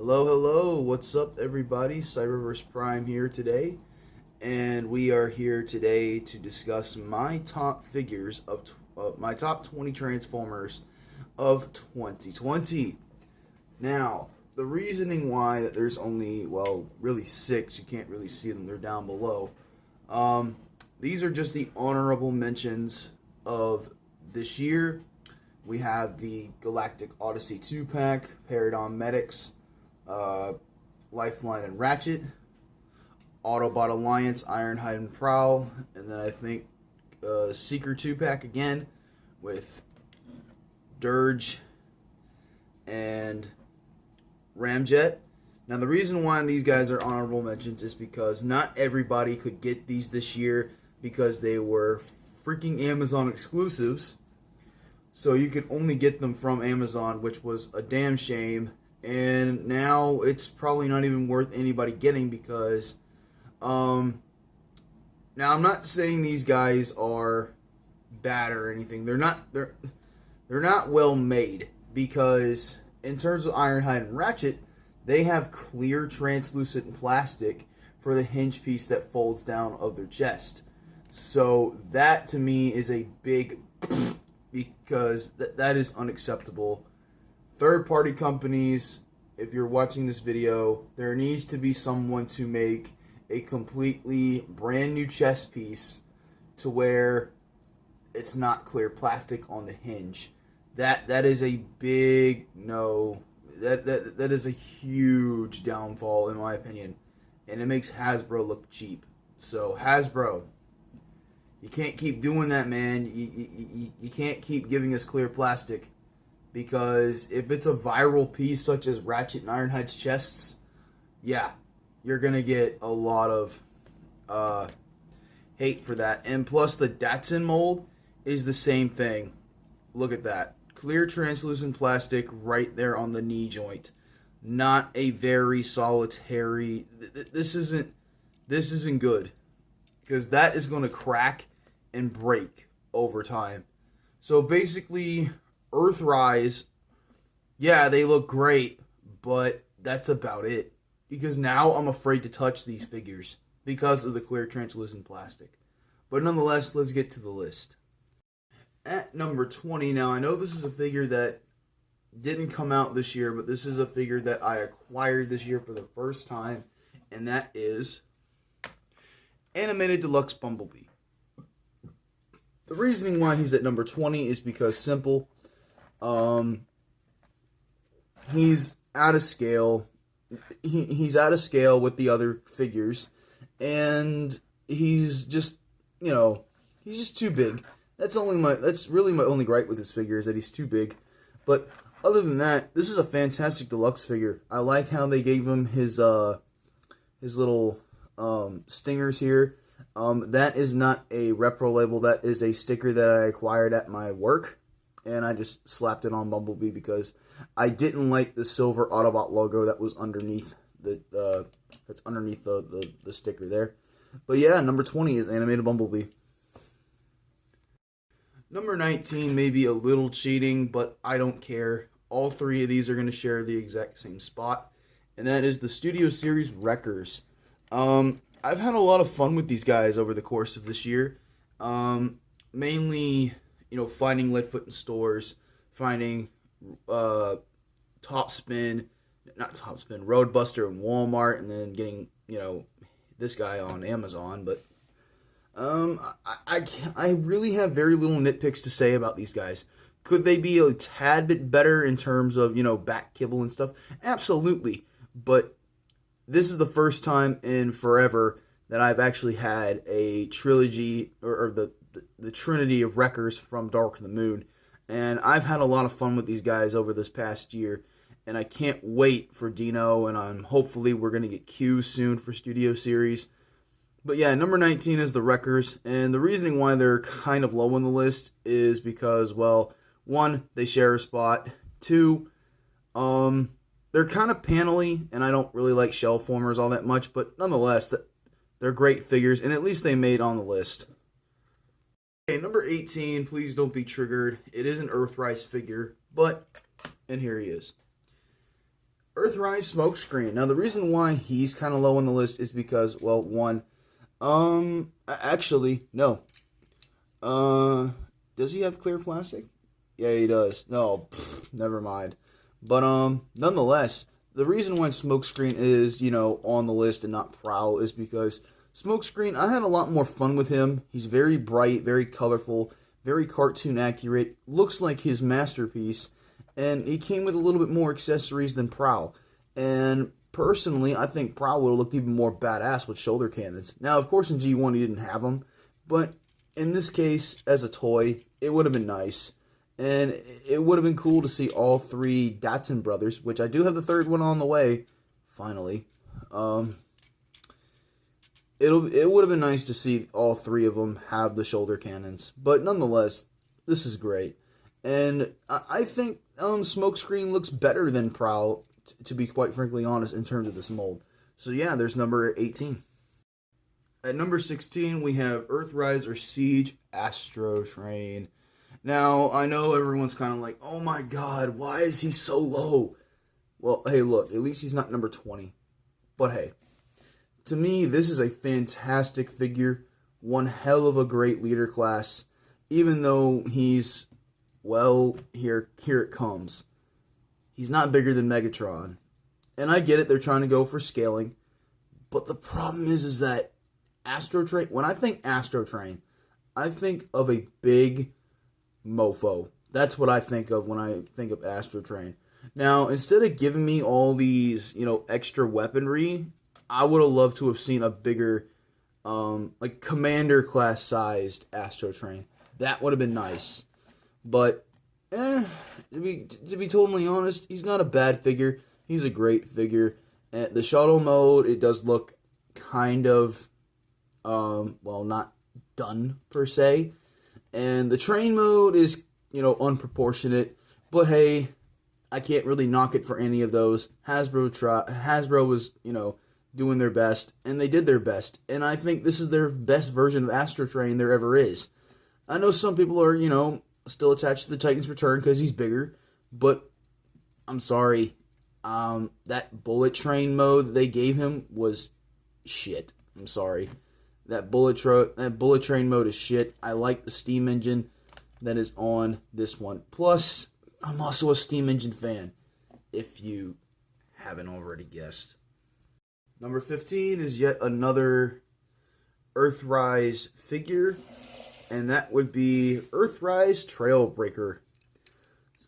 Hello, hello. What's up, everybody? Cyberverse Prime here today, and we are here today to discuss my top figures of my top 20 Transformers of 2020. Now, the reasoning why that there's only, well, really six, you can't really see them, they're down below. These are just the honorable mentions of this year. We have the Galactic Odyssey 2-pack, Paradigm Medics, Lifeline and Ratchet, Autobot Alliance, Ironhide and Prowl, and then I think Seeker 2-pack again with Dirge and Ramjet. Now the reason why these guys are honorable mentions is because not everybody could get these this year because they were freaking Amazon exclusives. So you could only get them from Amazon, which was a damn shame. And now it's probably not even worth anybody getting because, now I'm not saying these guys are bad or anything. They're not well made because in terms of Ironhide and Ratchet, they have clear translucent plastic for the hinge piece that folds down of their chest. So that to me is a big because that is unacceptable. Third-party companies, if you're watching this video, there needs to be someone to make a completely brand new chest piece to where it's not clear plastic on the hinge. That is a big no. That is a huge downfall in my opinion, and it makes Hasbro look cheap. So Hasbro, you can't keep doing that, man. You can't keep giving us clear plastic because if it's a viral piece such as Ratchet and Ironhide's chests, yeah, you're going to get a lot of hate for that. And plus the Datsun mold is the same thing. Look at that. Clear translucent plastic right there on the knee joint. Not a very solitary. This isn't good because that is going to crack and break over time. So basically, Earthrise, yeah, they look great, but that's about it. Because now I'm afraid to touch these figures because of the clear translucent plastic. But nonetheless, let's get to the list. At number 20, now I know this is a figure that didn't come out this year, but this is a figure that I acquired this year for the first time, and that is Animated Deluxe Bumblebee. The reasoning why he's at number 20 is because simple. He's out of scale. He's out of scale with the other figures, and he's just, he's just too big. That's really my only gripe with this figure is that he's too big. But other than that, this is a fantastic deluxe figure. I like how they gave him his little stingers here. That is not a repro label. That is a sticker that I acquired at my work, and I just slapped it on Bumblebee because I didn't like the silver Autobot logo that was underneath the sticker there. But yeah, number 20 is Animated Bumblebee. Number 19 may be a little cheating, but I don't care. All three of these are going to share the exact same spot, and that is the Studio Series Wreckers. I've had a lot of fun with these guys over the course of this year. Mainly, finding Leadfoot in stores, finding Roadbuster in Walmart, and then getting, this guy on Amazon. But I really have very little nitpicks to say about these guys. Could they be a tad bit better in terms of, back kibble and stuff? Absolutely. But this is the first time in forever that I've actually had a trilogy, or the trinity of Wreckers from Dark of the Moon. And I've had a lot of fun with these guys over this past year. And I can't wait for Dino, and hopefully we're going to get Q soon for Studio Series. But yeah, number 19 is the Wreckers. And the reasoning why they're kind of low on the list is because, well, one, they share a spot. Two, they're kind of panely, and I don't really like shell formers all that much, but nonetheless, they're great figures, and at least they made on the list. Okay, number 18, please don't be triggered. It is an Earthrise figure, but, and here he is. Earthrise Smokescreen. Now, the reason why he's kind of low on the list is because, well, one, actually, no. Does he have clear plastic? Yeah, he does. No, never mind. But, nonetheless, the reason why Smokescreen is, on the list and not Prowl is because Smokescreen, I had a lot more fun with him. He's very bright, very colorful, very cartoon accurate, looks like his masterpiece, and he came with a little bit more accessories than Prowl. And personally, I think Prowl would have looked even more badass with shoulder cannons. Now, of course, in G1 he didn't have them, but in this case, as a toy, it would have been nice. And it would have been cool to see all three Datsun brothers, which I do have the third one on the way, finally. It would have been nice to see all three of them have the shoulder cannons. But nonetheless, this is great. And I think Smokescreen looks better than Prowl, to be quite frankly honest, in terms of this mold. So yeah, there's number 18. At number 16, we have Earthrise or Siege Astro Train. Now, I know everyone's kind of like, oh my god, why is he so low? Well, hey, look, at least he's not number 20. But hey, to me, this is a fantastic figure. One hell of a great leader class. Even though he's, well, here it comes. He's not bigger than Megatron. And I get it, they're trying to go for scaling. But the problem is that Astro Train, when I think Astro Train, I think of a big mofo. That's what I think of when I think of Astro Train. Now, instead of giving me all these, extra weaponry, I would have loved to have seen a bigger, like Commander class sized Astro Train. That would have been nice. But, to be totally honest, he's not a bad figure. He's a great figure. And the shuttle mode, it does look kind of, well, not done per se. And the train mode is, unproportionate. But hey, I can't really knock it for any of those. Hasbro was, doing their best, and they did their best. And I think this is their best version of Astro Train there ever is. I know some people are, still attached to the Titan's Return because he's bigger, but I'm sorry. That bullet train mode that they gave him was shit. I'm sorry. That bullet train mode is shit. I like the steam engine that is on this one. Plus, I'm also a steam engine fan, if you haven't already guessed. Number 15 is yet another Earthrise figure, and that would be Earthrise Trailblazer.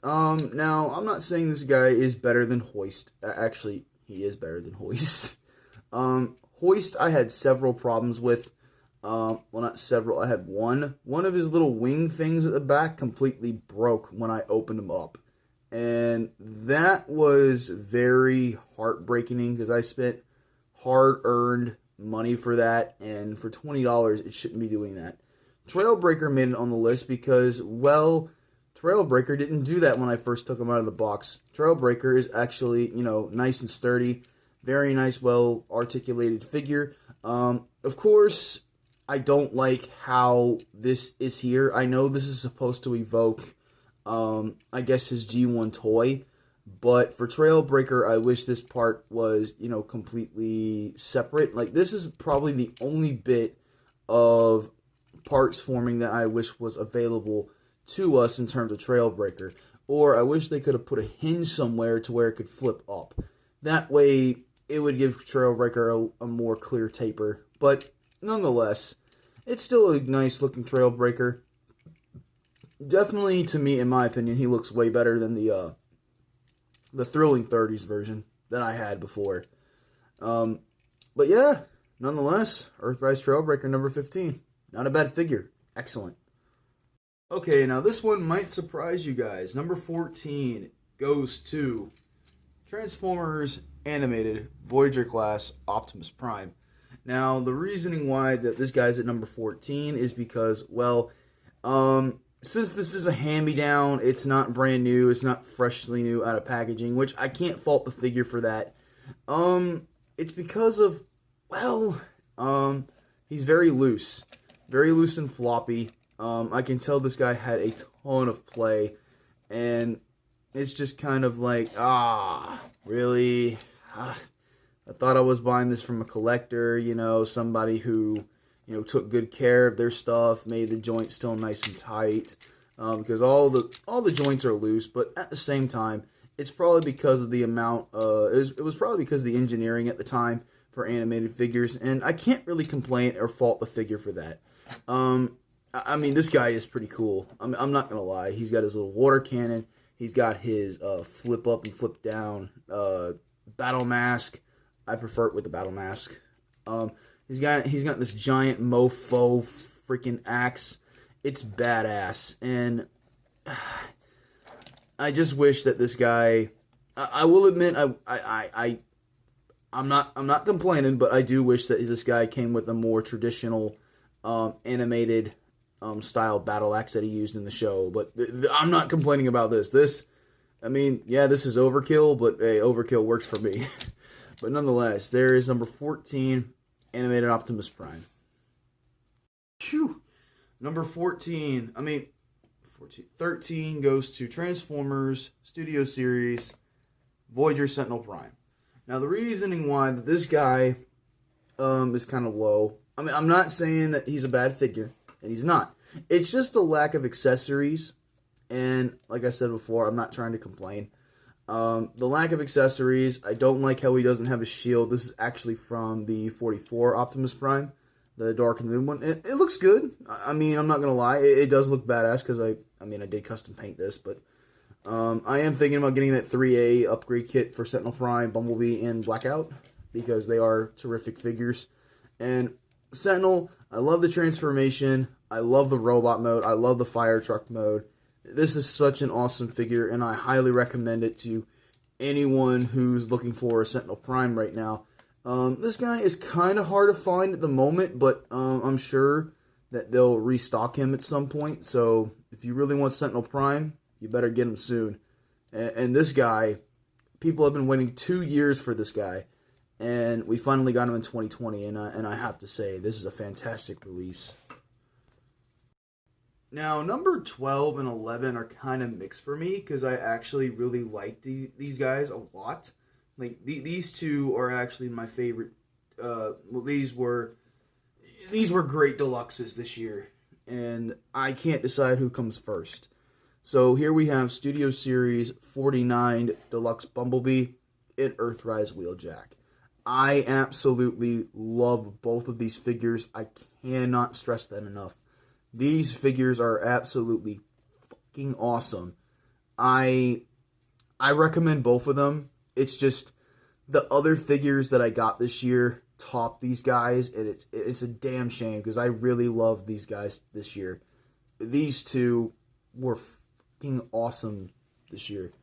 Now, I'm not saying this guy is better than Hoist. Actually, he is better than Hoist. Hoist, I had several problems with. Well, not several. I had one. One of his little wing things at the back completely broke when I opened him up. And that was very heartbreaking because I spent hard-earned money for that, and for $20, it shouldn't be doing that. Trailblazer made it on the list because, well, Trailblazer didn't do that when I first took him out of the box. Trailblazer is actually, nice and sturdy, very nice, well-articulated figure. Of course, I don't like how this is here. I know this is supposed to evoke, I guess, his G1 toy. But for Trailblazer, I wish this part was, completely separate. Like, this is probably the only bit of parts forming that I wish was available to us in terms of Trailblazer. Or I wish they could have put a hinge somewhere to where it could flip up. That way, it would give Trailblazer a more clear taper. But nonetheless, it's still a nice-looking Trailblazer. Definitely, to me, in my opinion, he looks way better than the Thrilling 30s version that I had before. But yeah, nonetheless, Earthrise Trailblazer number 15. Not a bad figure. Excellent. Okay, now this one might surprise you guys. Number 14 goes to Transformers Animated Voyager Class Optimus Prime. Now, the reasoning why that this guy's at number 14 is because, well, since this is a hand-me-down, it's not brand new, it's not freshly new out of packaging, which I can't fault the figure for that. It's because of, well, he's very loose and floppy. I can tell this guy had a ton of play, and it's just kind of like, really? I thought I was buying this from a collector, somebody who, took good care of their stuff, made the joints still nice and tight, because all the joints are loose, but at the same time, it's probably because of the amount, it was probably because of the engineering at the time for animated figures, and I can't really complain or fault the figure for that. I mean, this guy is pretty cool. I'm not going to lie. He's got his little water cannon. He's got his flip up and flip down battle mask. I prefer it with the battle mask. He's got this giant mofo freaking axe. It's badass, and I just wish that this guy. I will admit, I'm not complaining, but I do wish that this guy came with a more traditional animated style battle axe that he used in the show. But I'm not complaining about this. I mean, yeah, this is overkill, but hey, overkill works for me. But nonetheless, there is number 14, animated Optimus Prime. Phew. Number 14, 13 goes to Transformers Studio Series Voyager Sentinel Prime. Now, the reasoning why that this guy is kind of low, I'm not saying that he's a bad figure, and he's not. It's just the lack of accessories, and like I said before, I'm not trying to complain. The lack of accessories, I don't like how he doesn't have a shield. This is actually from the 44 Optimus Prime, the Dark and Moon one. It looks good. I'm not going to lie. It does look badass because I did custom paint this, but I am thinking about getting that 3A upgrade kit for Sentinel Prime, Bumblebee, and Blackout because they are terrific figures. And Sentinel, I love the transformation. I love the robot mode. I love the fire truck mode. This is such an awesome figure, and I highly recommend it to anyone who's looking for a Sentinel Prime right now. This guy is kind of hard to find at the moment, but I'm sure that they'll restock him at some point. So if you really want Sentinel Prime, you better get him soon. And this guy, people have been waiting 2 years for this guy, and we finally got him in 2020, and I have to say, this is a fantastic release. Now, number 12 and 11 are kind of mixed for me because I actually really like these guys a lot. Like, these two are actually my favorite. These were great deluxes this year, and I can't decide who comes first. So here we have Studio Series 49 Deluxe Bumblebee and Earthrise Wheeljack. I absolutely love both of these figures. I cannot stress that enough. These figures are absolutely fucking awesome. I recommend both of them. It's just the other figures that I got this year top these guys, and it's a damn shame because I really love these guys this year. These two were fucking awesome this year.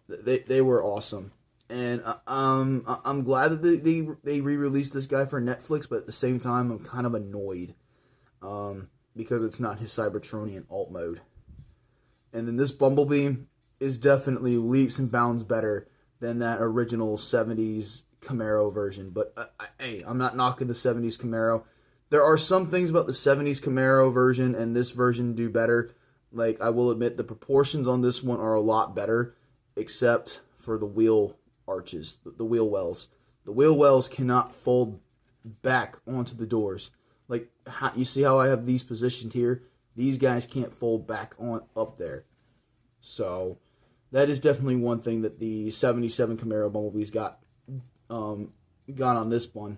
They were awesome. And I'm glad that they re-released this guy for Netflix, but at the same time, I'm kind of annoyed. Because it's not his Cybertronian alt mode. And then this Bumblebee is definitely leaps and bounds better than that original 70s Camaro version. But, hey, I'm not knocking the 70s Camaro. There are some things about the 70s Camaro version and this version do better. Like, I will admit, the proportions on this one are a lot better, except for the wheel arches, the wheel wells. The wheel wells cannot fold back onto the doors. Like, you see how I have these positioned here? These guys can't fold back on up there. So, that is definitely one thing that the 77 Camaro Bumblebees got on this one.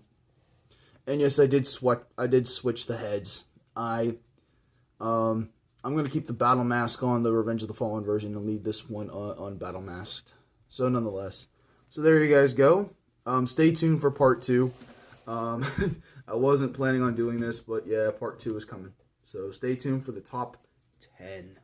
And yes, I did switch the heads. I'm going to keep the battle mask on the Revenge of the Fallen version and leave this one unbattle masked. So, nonetheless. So, there you guys go. Stay tuned for part 2. I wasn't planning on doing this, but yeah, part 2 is coming. So stay tuned for the top 10.